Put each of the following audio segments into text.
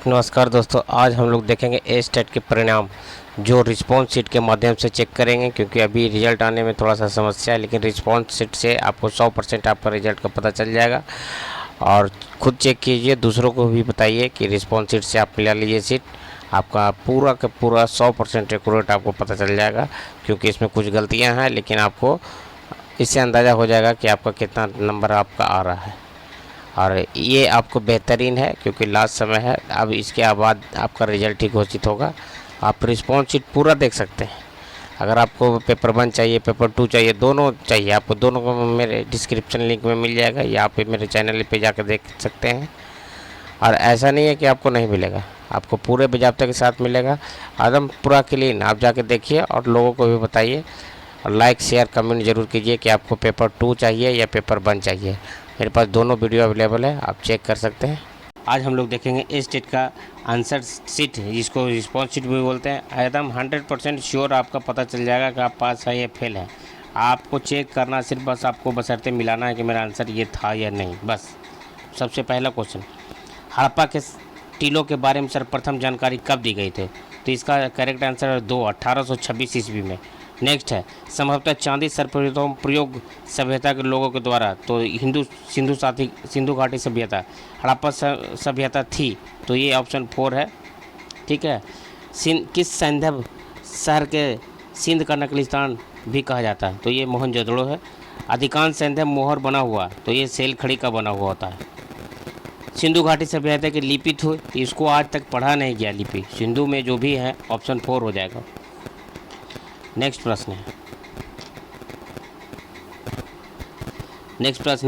नमस्कार दोस्तों, आज हम लोग देखेंगे ए-स्टेट के परिणाम जो रिस्पॉन्स शीट के माध्यम से चेक करेंगे, क्योंकि अभी रिजल्ट आने में थोड़ा सा समस्या है। लेकिन रिस्पॉन्स शीट से आपको 100% आपका रिजल्ट का पता चल जाएगा। और खुद चेक कीजिए, दूसरों को भी बताइए कि रिस्पॉन्स शीट से आप मिला लीजिए सीट, आपका पूरा का पूरा 100% एक्यूरेट आपको पता चल जाएगा। क्योंकि इसमें कुछ गलतियाँ हैं, लेकिन आपको इससे अंदाज़ा हो जाएगा कि आपका कितना नंबर आपका आ रहा है। और ये आपको बेहतरीन है क्योंकि लास्ट समय है। अब इसके बाद आपका रिज़ल्ट ही घोषित होगा। आप रिस्पॉन्स शीट पूरा देख सकते हैं। अगर आपको पेपर 1 चाहिए, पेपर 2 चाहिए, दोनों चाहिए, आपको दोनों को मेरे डिस्क्रिप्शन लिंक में मिल जाएगा, या आप मेरे चैनल पे जाकर देख सकते हैं। और ऐसा नहीं है कि आपको नहीं मिलेगा, आपको पूरे बाज़ाब्ते के साथ मिलेगा, एकदम पूरा क्लीन। आप जाके देखिए और लोगों को भी बताइए, और लाइक शेयर कमेंट ज़रूर कीजिए कि आपको पेपर 2 चाहिए या पेपर 1 चाहिए। मेरे पास दोनों वीडियो अवेलेबल है, आप चेक कर सकते हैं। आज हम लोग देखेंगे ए-स्टेट का आंसर शीट, जिसको रिस्पॉन्स शीट भी बोलते हैं। एकदम 100% श्योर आपका पता चल जाएगा कि आप पास है या फेल है। आपको चेक करना सिर्फ बस आपको बशर्ते मिलाना है कि मेरा आंसर ये था या नहीं, बस। सबसे पहला क्वेश्चन, हड़प्पा के टीलों के बारे में सर्वप्रथम जानकारी कब दी गई थी? तो इसका करेक्ट आंसर है 1826 ईस्वी में। नेक्स्ट है, संभवतः चांदी सर्वप्रथम प्रयोग सभ्यता के लोगों के द्वारा, तो सिंधु घाटी सभ्यता, हड़प्पा सभ्यता थी, तो ये ऑप्शन 4 है। ठीक है। किस सैंधव शहर के सिंध का नकली स्थान भी कहा जाता है? तो ये मोहनजोदड़ो है। अधिकांश सैंधव मोहर बना हुआ, तो ये सेल खड़ी का बना हुआ होता है। सिंधु घाटी सभ्यता की लिपि थी, इसको आज तक पढ़ा नहीं गया लिपि सिंधु में जो भी है, ऑप्शन 4 हो जाएगा। नेक्स्ट प्रश्न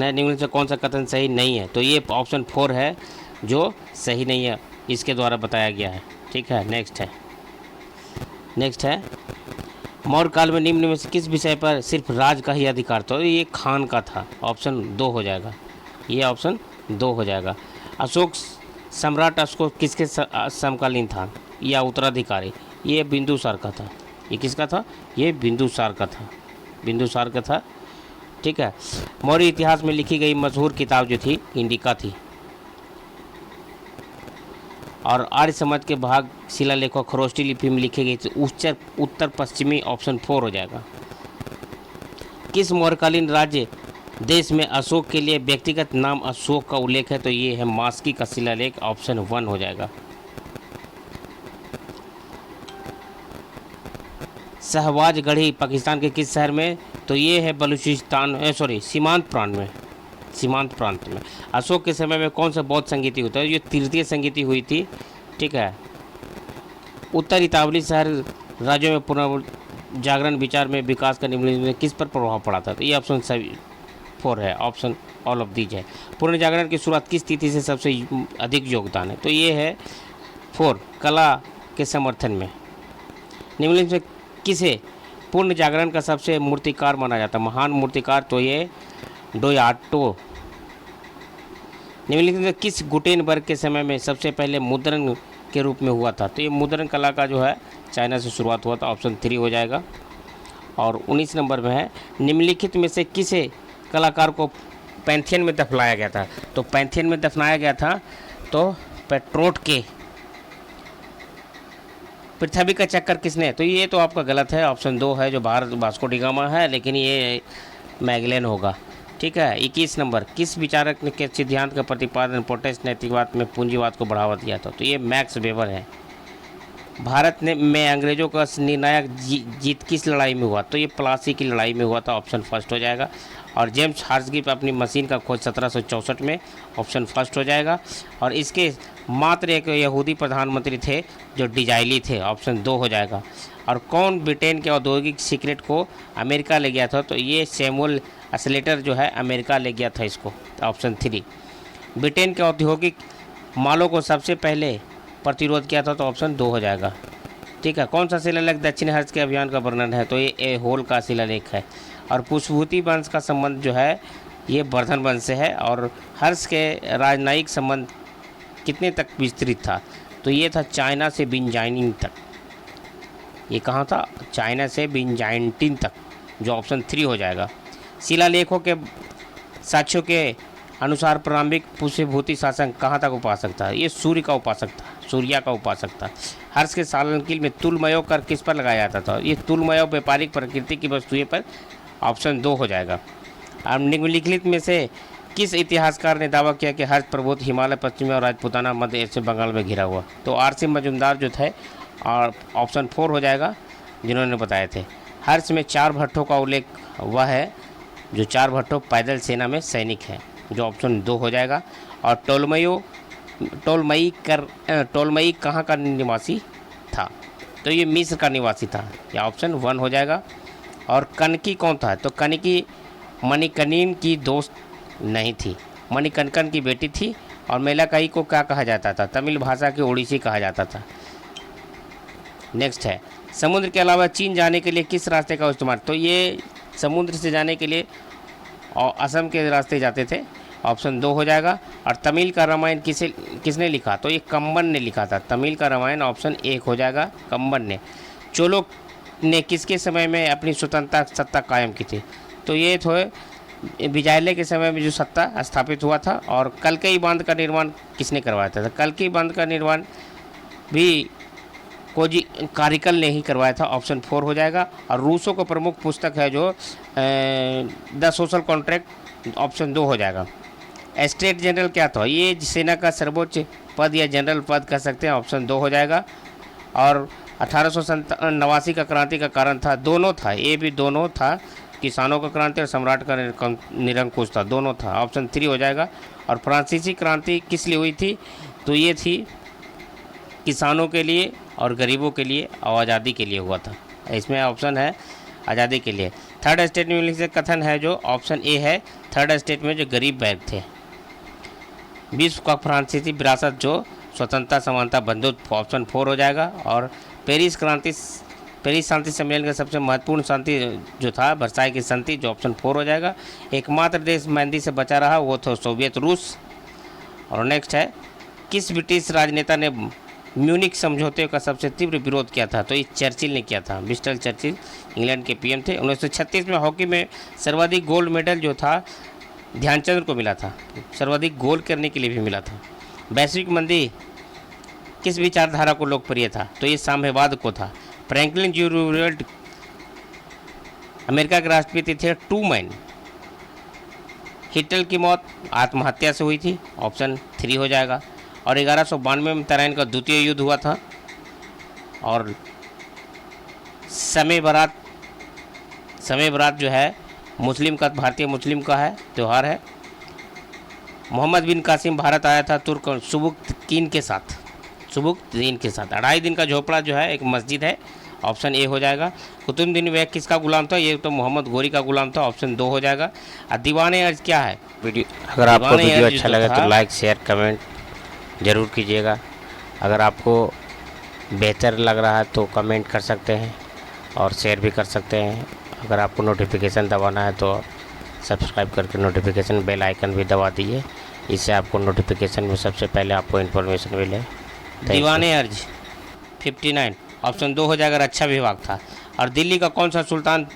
है, निम्न से कौन सा कथन सही नहीं है? तो ये ऑप्शन 4 है जो सही नहीं है, इसके द्वारा बताया गया है। ठीक है। नेक्स्ट है, मौर्य काल में निम्न में से किस विषय पर सिर्फ राज का ही अधिकार था? तो ये खान का था, ऑप्शन 2 हो जाएगा। ये ऑप्शन 2 हो जाएगा। सम्राट अशोक किसके समकालीन था या उत्तराधिकारी? ये बिंदुसार का था। ये किसका था? ये बिंदुसार का था। ठीक है। मौर्य इतिहास में लिखी गई मशहूर किताब जो थी, इंडिका थी। और आर्य समाज के भाग शिलालेखों खरोष्टी लिपि में लिखी गई थी, उत्तर पश्चिमी, ऑप्शन 4 हो जाएगा। किस मौर्यकालीन राज्य देश में अशोक के लिए व्यक्तिगत नाम अशोक का उल्लेख है? तो ये है मास्की का शिलालेख, ऑप्शन 1 हो जाएगा। शहबाज गढ़ी पाकिस्तान के किस शहर में? तो ये है सीमांत प्रांत में। अशोक के समय में कौन सा बौद्ध संगीति होता है? ये तृतीय संगीति हुई थी। ठीक है। उत्तर इतावली शहर राज्यों में पुनर्जागरण विचार में विकास का निम्नलिखित में किस पर प्रभाव पड़ा था? तो ये ऑप्शन 4 है, ऑप्शन ऑल ऑफ दीज है। पुनर्जागरण की शुरुआत किस तिथि से सबसे अधिक योगदान है? तो ये है 4, कला के समर्थन में। निम्नलिखित में किसे पूर्ण जागरण का सबसे मूर्तिकार माना जाता है? महान मूर्तिकार, तो ये डोयाटो। निम्नलिखित में किस गुटेनबर्ग के समय में सबसे पहले मुद्रण के रूप में हुआ था? तो ये मुद्रण कला का जो है चाइना से शुरुआत हुआ था, ऑप्शन 3 हो जाएगा। और 19 नंबर में है, निम्नलिखित में से किसे कलाकार को पैंथियन में दफनाया गया था? तो पैंथियन में दफनाया गया था तो पेट्रोट के पृथ्वी का चक्कर किसने? तो ये तो आपका गलत है, ऑप्शन 2 है जो भारत वास्को डी गामा है, लेकिन ये मैगलेन होगा। ठीक है। 21 नंबर, किस विचारक ने के सिद्धांत का प्रतिपादन प्रोटेस्ट नैतिकवाद में पूंजीवाद को बढ़ावा दिया था? तो ये मैक्स वेबर है। भारत में अंग्रेजों का निर्णायक जीत किस लड़ाई में हुआ? तो ये प्लासी की लड़ाई में हुआ था, ऑप्शन 1 हो जाएगा। और जेम्स हार्सगिप अपनी मशीन का खोज 1764 में, ऑप्शन 1 हो जाएगा। और इसके मात्र एक यहूदी प्रधानमंत्री थे जो डिजाइली थे, ऑप्शन 2 हो जाएगा। और कौन ब्रिटेन के औद्योगिक सीक्रेट को अमेरिका ले गया था? तो ये सैमुअल स्लेटर जो है अमेरिका ले गया था इसको, ऑप्शन 3। ब्रिटेन के औद्योगिक मालों को सबसे पहले प्रतिरोध किया था, तो ऑप्शन 2 हो जाएगा। ठीक है। कौन सा शिलालेख दक्षिण हर्ष के अभियान का वर्णन है? तो ये एहोल का शिलालेख है। और पुष्पभूति वंश का संबंध जो है ये वर्धन वंश से है। और हर्ष के राजनयिक संबंध कितने तक विस्तृत था? तो ये था चाइना से बिजाइंटिन तक। ये कहाँ था? चाइना से बिजाइंटिन तक, जो ऑप्शन 3 हो जाएगा। शिलालेखों के साक्ष्यों के अनुसार प्रारंभिक पुष्यभूति शासक कहाँ तक उपासक था? ये सूर्य का उपासक था, सूर्या का उपासक था। हर्ष के सालंकिल में तुलमयो कर किस पर लगाया जाता था? ये तुलमयो व्यापारिक प्रकृति की वस्तुएं पर। ऑप्शन 2 हो जाएगा। अब निम्नलिखित में से किस इतिहासकार ने दावा किया कि हर्ष प्रबोध हिमालय, पश्चिमी और राजपूताना, मध्य एशिया, बंगाल में घिरा हुआ? तो आर.सी. मजूमदार जो थे, और ऑप्शन 4 हो जाएगा, जिन्होंने बताए थे। हर्ष में 4 भट्टों का उल्लेख वह है जो 4 भट्टों पैदल सेना में सैनिक हैं, जो ऑप्शन 2 हो जाएगा। और टोलमई कहाँ का निवासी था? तो ये मिस्र का निवासी था, या ऑप्शन 1 हो जाएगा। और कनकी कौन था? तो कनकी मणिकर्णिन की दोस्त नहीं थी, मणिकर्णिका की बेटी थी। और मेलाकाई को क्या कहा जाता था? तमिल भाषा के ओडिसी कहा जाता था। नेक्स्ट है, समुद्र के अलावा चीन जाने के लिए किस रास्ते का इस्तेमाल? तो ये समुद्र से जाने के लिए और असम के रास्ते जाते थे, ऑप्शन 2 हो जाएगा। और तमिल का रामायण किसने लिखा? तो ये कंबन ने लिखा था, तमिल का रामायण, ऑप्शन 1 हो जाएगा, कंबन ने। चोलों ने किसके समय में अपनी स्वतंत्रता सत्ता कायम की थी? तो ये थे विजयले के समय में जो सत्ता स्थापित हुआ था। और कल्कई बांध का निर्माण किसने करवाया था? कल्कई बांध का निर्माण भी कोजी कारिकल ने ही करवाया था, ऑप्शन 4 हो जाएगा। और रूसों का प्रमुख पुस्तक है जो द सोशल कॉन्ट्रैक्ट, ऑप्शन 2 हो जाएगा। स्टेट जनरल क्या था? ये सेना का सर्वोच्च पद या जनरल पद कह सकते हैं, ऑप्शन 2 हो जाएगा। और 1889 का क्रांति का कारण था, दोनों था, ये भी दोनों था, किसानों का क्रांति और सम्राट का निरंकुश था, दोनों था, ऑप्शन 3 हो जाएगा। और फ्रांसीसी क्रांति किस लिए हुई थी? तो ये थी किसानों के लिए और गरीबों के लिए और आज़ादी के लिए हुआ था। इसमें ऑप्शन है आज़ादी के लिए। थर्ड स्टेट में से कथन है जो ऑप्शन ए है, थर्ड स्टेट में जो गरीब बैग थे। विश्व का फ्रांसीसी विरासत जो स्वतंत्रता, समानता, बंधुत्व, ऑप्शन 4 हो जाएगा। और पेरिस शांति सम्मेलन का सबसे महत्वपूर्ण शांति जो था वर्साई की संधि, जो ऑप्शन 4 हो जाएगा। एकमात्र देश मेहंदी से बचा रहा वो था सोवियत रूस। और नेक्स्ट है, किस ब्रिटिश राजनेता ने म्यूनिक समझौते का सबसे तीव्र विरोध किया था? तो ये चर्चिल ने किया था, विंस्टन चर्चिल, इंग्लैंड के पीएम थे। 1936 में हॉकी में सर्वाधिक गोल्ड मेडल जो था ध्यानचंद्र को मिला था, सर्वाधिक गोल करने के लिए भी मिला था। वैश्विक मंदी किस विचारधारा को लोकप्रिय था? तो ये साम्यवाद को था। फ्रैंकलिन डी रूजवेल्ट अमेरिका के राष्ट्रपति थे, ट्रूमैन। हिटलर की मौत आत्महत्या से हुई थी, ऑप्शन 3 हो जाएगा। और 1192 में तराइन का द्वितीय युद्ध हुआ था। और समय बरात जो है मुस्लिम का, भारतीय मुस्लिम का है त्यौहार है। मोहम्मद बिन कासिम भारत आया था तुर्क सुबुक्तकीन के साथ, 2.5 दिन का झोपड़ा जो है एक मस्जिद है, ऑप्शन ए हो जाएगा। कुतुबुद्दीन वह किसका गुलाम था? ये तो मोहम्मद गोरी का गुलाम था, ऑप्शन 2 हो जाएगा। और दीवाने अर्ज क्या है? अगर आपको वीडियो अच्छा लगे तो लाइक, शेयर, कमेंट ज़रूर कीजिएगा। अगर आपको बेहतर लग रहा है तो कमेंट कर सकते हैं और शेयर भी कर सकते हैं। अगर आपको नोटिफिकेशन दबाना है तो सब्सक्राइब करके नोटिफिकेशन बेल आइकन भी दबा दीजिए, इससे आपको नोटिफिकेशन में सबसे पहले आपको इन्फॉर्मेशन मिले। दीवाने अर्ज 59, ऑप्शन 2 हो जाएगा, रक्षा विभाग था। और दिल्ली का कौन सा सुल्तान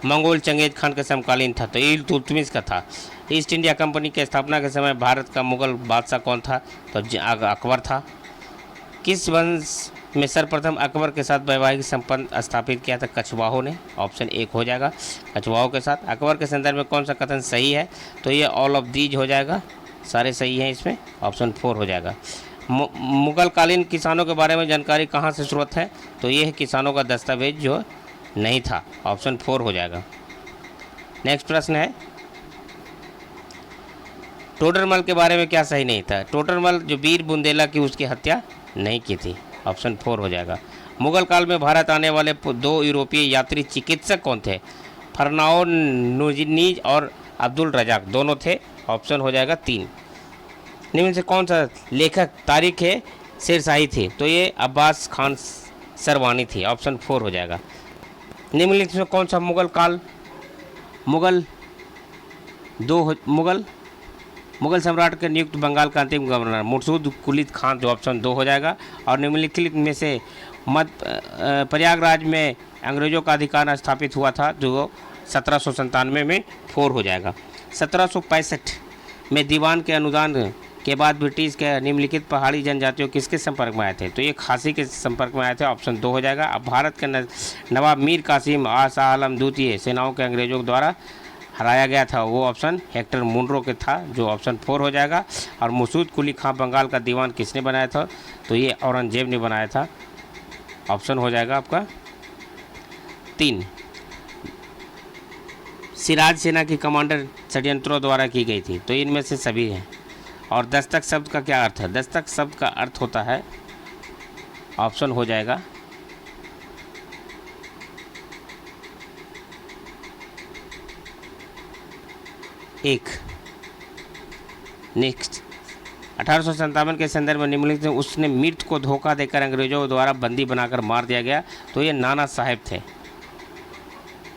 मंगोल चंगेज खान के समकालीन था? तो इल्तुतमिश का था। ईस्ट इंडिया कंपनी की स्थापना के समय भारत का मुगल बादशाह कौन था? तो अकबर था। किस वंश में सर्वप्रथम अकबर के साथ वैवाहिक संबंध स्थापित किया था? कछवाहों ने, ऑप्शन 1 हो जाएगा, कछवाहों के साथ। अकबर के संदर्भ में कौन सा कथन सही है? तो ये ऑल ऑफ दीज हो जाएगा, सारे सही हैं इसमें, ऑप्शन 4 हो जाएगा। मुगलकालीन किसानों के बारे में जानकारी कहाँ से स्रोत है? तो ये है किसानों का दस्तावेज जो नहीं था, ऑप्शन 4 हो जाएगा। नेक्स्ट प्रश्न है, टोडरमल के बारे में क्या सही नहीं था? टोडरमल जो वीर बुंदेला की उसकी हत्या नहीं की थी, ऑप्शन 4 हो जाएगा। मुगल काल में भारत आने वाले 2 यूरोपीय यात्री चिकित्सक कौन थे? फरनाओ नुजीनीज और अब्दुल रजाक, दोनों थे, ऑप्शन हो जाएगा 3। निम्न से कौन सा लेखक तारीख है शेरशाही थी? तो ये अब्बास खान सरवानी थी, ऑप्शन 4 हो जाएगा। निम्नलिखित में कौन सा मुगल सम्राट के नियुक्त बंगाल का अंतिम गवर्नर? मुर्शद कुली खान, जो ऑप्शन 2 हो जाएगा। और निम्नलिखित में से प्रयागराज में अंग्रेजों का अधिकार स्थापित हुआ था, जो 1797 में 4 हो जाएगा। 1765 में दीवान के अनुदान के बाद ब्रिटिश के निम्नलिखित पहाड़ी जनजातियों किसके संपर्क में आए थे? तो ये खासी के संपर्क में आए थे, ऑप्शन 2 हो जाएगा। अब भारत के नवाब मीर कासिम शाह आलम द्वितीय सेनाओं के अंग्रेजों द्वारा हराया गया था, वो ऑप्शन हेक्टर मुनरो के था, जो ऑप्शन 4 हो जाएगा। और मसूद कुली खां बंगाल का दीवान किसने बनाया था? तो ये औरंगजेब ने बनाया था, ऑप्शन हो जाएगा आपका 3। सिराज सेना की कमांडर षड्यंत्रों द्वारा की गई थी, तो इनमें से सभी हैं। और दस्तक शब्द का क्या अर्थ है? दस्तक शब्द का अर्थ होता है, ऑप्शन हो जाएगा 1। नेक्स्ट, 1857 के संदर्भ में निम्नलिखित में उसने मृत को धोखा देकर अंग्रेजों द्वारा बंदी बनाकर मार दिया गया, तो ये नाना साहेब थे,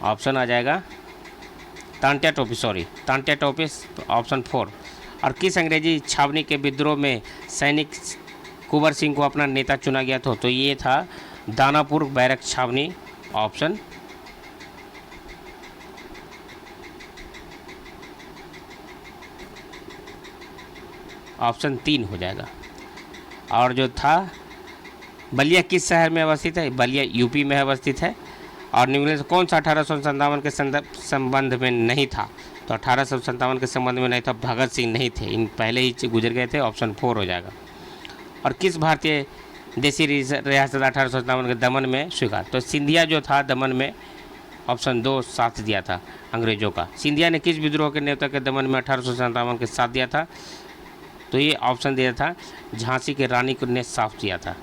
ऑप्शन आ जाएगा तांत्या टोपी, ऑप्शन 4। और किस अंग्रेजी छावनी के विद्रोह में सैनिक कुंवर सिंह को अपना नेता चुना गया था? तो ये था दानापुर बैरक छावनी, ऑप्शन ऑप्शन 3 हो जाएगा। और जो था बलिया किस शहर में अवस्थित है? बलिया यूपी में अवस्थित है। और निम्नलिखित से कौन सा 1857 के संबंध में नहीं था? तो 1857 के संबंध में नहीं था, भगत सिंह नहीं थे, इन पहले ही गुजर गए थे, ऑप्शन 4 हो जाएगा। और किस भारतीय देसी रियासत 1857 के दमन में स्वीकार? तो सिंधिया जो था दमन में, ऑप्शन 2 साथ दिया था अंग्रेजों का। सिंधिया ने किस विद्रोह के नेता के दमन में 1857 के साथ दिया था? तो ये ऑप्शन दिया था झांसी के रानी को ने साथ दिया था।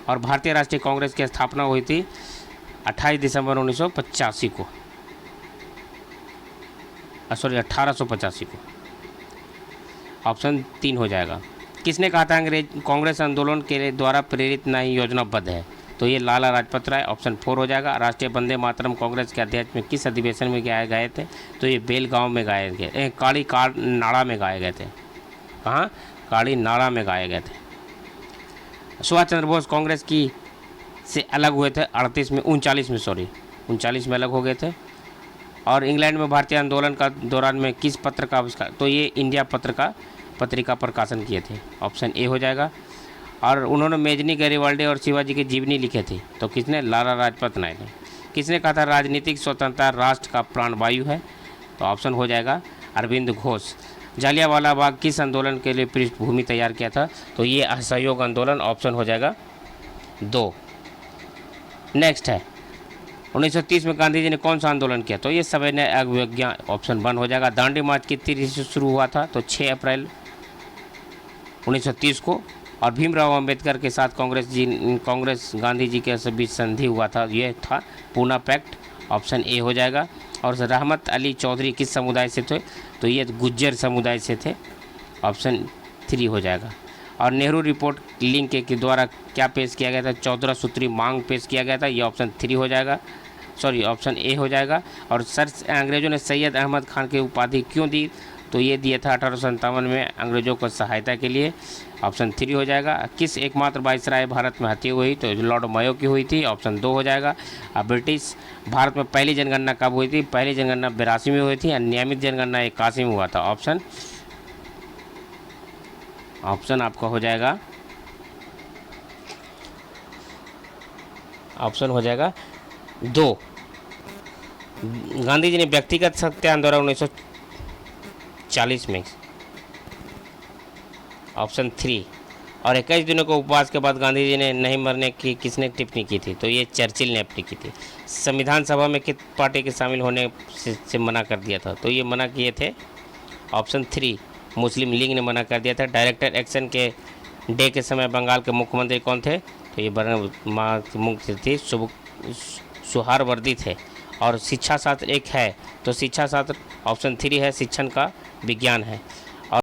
और भारतीय राष्ट्रीय कांग्रेस की स्थापना हुई थी 28 दिसंबर 1985 को, सॉरी 1885 को, ऑप्शन 3 हो जाएगा। किसने कहा था अंग्रेज कांग्रेस आंदोलन के द्वारा प्रेरित न ही योजनाबद्ध है? तो ये लाला लाजपत राय, ऑप्शन 4 हो जाएगा। राष्ट्रीय वंदे मातरम कांग्रेस के अध्यक्ष में किस अधिवेशन में गाए गए थे? तो ये बेलगांव में गाए गए, काली नाड़ा में गाए गए थे। कहाँ? काली नाड़ा में गाए गए थे। सुभाष चंद्र बोस कांग्रेस की से अलग हुए थे 39 में अलग हो गए थे। और इंग्लैंड में भारतीय आंदोलन का दौरान में किस पत्र का आविष्कार? तो ये इंडिया पत्रिका प्रकाशन किए थे, ऑप्शन ए हो जाएगा। और उन्होंने मेजनी गैरिबाल्डी और शिवाजी की जीवनी लिखे थे, तो किसने? लाला लाजपत राय ने। किसने कहा था राजनीतिक स्वतंत्रता राष्ट्र का प्राणवायु है? तो ऑप्शन हो जाएगा अरविंद घोष। जालियांवाला बाग किस आंदोलन के लिए पृष्ठभूमि तैयार किया था? तो ये असहयोग आंदोलन, ऑप्शन हो जाएगा 2। नेक्स्ट है 1930 में गांधी जी ने कौन सा आंदोलन किया? तो ये सविनय अवज्ञा, ऑप्शन 1 हो जाएगा। दांडी मार्च कितनी तिथि से शुरू हुआ था? तो 6 अप्रैल 1930 को। और भीमराव अंबेडकर के साथ कांग्रेस गांधी जी के बीच संधि हुआ था, ये था पूना पैक्ट, ऑप्शन ए हो जाएगा। और रहमत अली चौधरी किस समुदाय से थे? तो ये गुज्जर समुदाय से थे, ऑप्शन 3 हो जाएगा। और नेहरू रिपोर्ट लिंक के द्वारा क्या पेश किया गया था? 14 सूत्री मांग पेश किया गया था, ये ऑप्शन 3 हो जाएगा, सॉरी ऑप्शन ए हो जाएगा। और अंग्रेजों ने सैयद अहमद खान की उपाधि क्यों दी? तो ये दिया था 1857 में अंग्रेजों को सहायता के लिए, ऑप्शन 3 हो जाएगा। किस एकमात्र वायसराय भारत में हत्या हुई? तो लॉर्ड मायो की हुई थी, ऑप्शन 2 हो जाएगा। अब ब्रिटिश भारत में पहली जनगणना कब हुई थी? पहली जनगणना 82 में हुई थी, और नियमित जनगणना 81 में हुआ था, ऑप्शन आपका हो जाएगा, ऑप्शन हो जाएगा 2। गांधी जी ने व्यक्तिगत सत्या आंदोलन 1940 में, ऑप्शन 3। और 21 दिनों के उपवास के बाद गांधी जी ने नहीं मरने की किसने टिप्पणी की थी? तो ये चर्चिल ने अपनी की थी। संविधान सभा में किस पार्टी के शामिल होने से मना कर दिया था? तो ये मना किए थे, ऑप्शन 3 मुस्लिम लीग ने मना कर दिया था। डायरेक्टर एक्शन के डे के समय बंगाल के मुख्यमंत्री कौन थे? तो ये मुख्य थी सुहारवर्दी थे। और शिक्षा शास्त्र एक है, तो शिक्षा शास्त्र ऑप्शन 3 है, शिक्षण का विज्ञान है।